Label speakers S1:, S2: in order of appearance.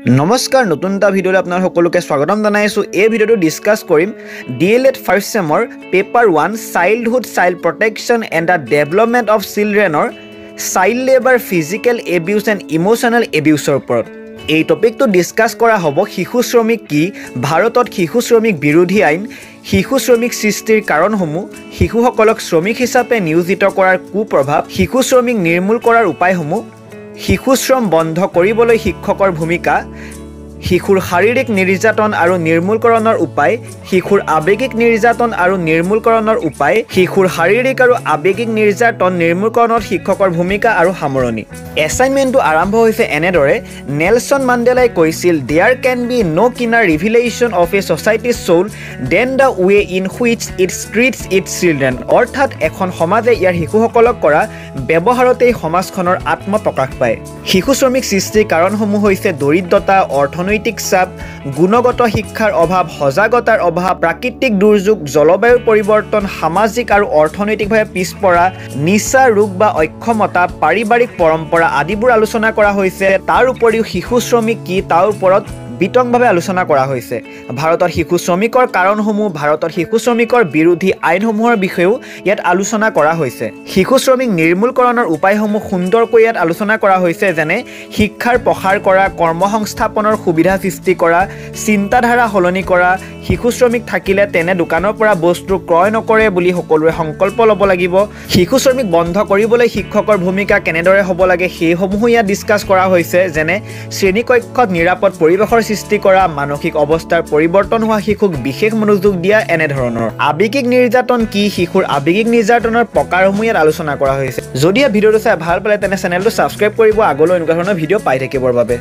S1: নমস্কাৰ নতুন এটা ভিডিঅ'লৈ আপোনাৰ সকলোকে স্বাগতম জনাইছোঁ। এই ভিডিঅ'টো ডিছকাছ কৰিম DLED ফাৰ্ষ্ট চেমৰ paper 1 childhood child protection and the development of চিলড্ৰেনৰ child labour physical abuse and emotional এবিউজৰ ওপৰত। এই টপিকটো ডিছকাছ কৰা হ'ব শিশু শ্ৰমিক কি, ভাৰতত শিশু শ্ৰমিক বিৰোধী আইন, শিশু শ্ৰমিক সৃষ্টিৰ কাৰণসমূহ, শিশুসকলক শ্ৰমিক হিচাপে নিয়োজিত কৰাৰ কুপ্ৰভাৱ, শিশু শ্ৰমিক নিৰ্মূল কৰাৰ উপায়সমূহ, শিশু শ্ৰম বন্ধ কৰিবলৈ শিক্ষকৰ ভূমিকা, শিশুৰ শাৰীৰিক নিৰ্যাতন আৰু নিৰ্মূলকৰণৰ উপায়, শিশুৰ আৱেগিক নিৰ্যাতন আৰু নিৰ্মূলকৰণৰ উপায়, শিশুৰ শাৰীৰিক আৰু আৱেগিক নিৰ্যাতন নিৰ্মূলকৰণত শিক্ষকৰ ভূমিকা আৰু সামৰণি। এছাইনমেণ্টটো আৰম্ভ হৈছে এনেদৰে। নেলছন মাণ্ডেলাই কৈছিল, there can be no' keener revelation of a society's soul than the way in which its treats its children. অৰ্থাৎ এখন সমাজে ইয়াৰ শিশুসকলক কৰা ব্যৱহাৰতেই সমাজখনৰ আত্মপ্ৰকাশ পায়। শিশু শ্ৰমিক সৃষ্টিৰ কাৰণসমূহ হৈছে দৰিদ্ৰতা, অৰ্থনৈতিক চাপ, গুণগত শিক্ষাৰ অভাৱ, সজাগতাৰ অভাৱ, প্ৰাকৃতিক দুৰ্যোগ, জলবায়ুৰ পৰিৱৰ্তন, সামাজিক আৰু অৰ্থনৈতিকভাৱে পিছপৰা, নিচা ৰোগ বা অক্ষমতা, পাৰিবাৰিক পৰম্পৰা আদিবোৰ আলোচনা কৰা হৈছে। তাৰ উপৰিও শিশু শ্ৰমিক কি তাৰ ওপৰত বিতংভাৱে আলোচনা কৰা হৈছে। ভাৰতৰ শিশু শ্ৰমিকৰ কাৰণসমূহ, ভাৰতৰ শিশু শ্ৰমিকৰ বিৰোধী আইনসমূহৰ বিষয়েও ইয়াত আলোচনা কৰা হৈছে। শিশু শ্ৰমিক নিৰ্মূলকৰণৰ উপায়সমূহ সুন্দৰকৈ ইয়াত আলোচনা কৰা হৈছে, যেনে শিক্ষাৰ প্ৰসাৰ কৰা, কৰ্মসংস্থাপনৰ সুবিধা সৃষ্টি কৰা, চিন্তাধাৰা সলনি কৰা, শিশু শ্ৰমিক থাকিলে তেনে দোকানৰ পৰা বস্তু ক্ৰয় নকৰে বুলি সকলোৱে সংকল্প ল'ব লাগিব, শিশু শ্ৰমিক বন্ধ কৰিবলৈ শিক্ষকৰ ভূমিকা কেনেদৰে হ'ব লাগে সেইসমূহো ইয়াত ডিছকাছ কৰা হৈছে, যেনে শ্ৰেণীকক্ষত নিৰাপদ পৰিৱেশৰ সৃষ্টি কৰা, মানসিক অৱস্থাৰ পৰিৱৰ্তন হোৱা শিশুক বিশেষ মনোযোগ দিয়া, এনেধৰণৰ। আৱেগিক নিৰ্যাতন কি, শিশুৰ আৱেগিক নিৰ্যাতনৰ প্ৰকাৰসমূহ ইয়াত আলোচনা কৰা হৈছে। যদি এই ভিডিঅ'টো চাই ভাল পালে তেনে চেনেলটো ছাবস্ক্ৰাইব কৰিব আগলৈ এনেকুৱা ধৰণৰ ভিডিঅ' পাই থাকিবৰ বাবে।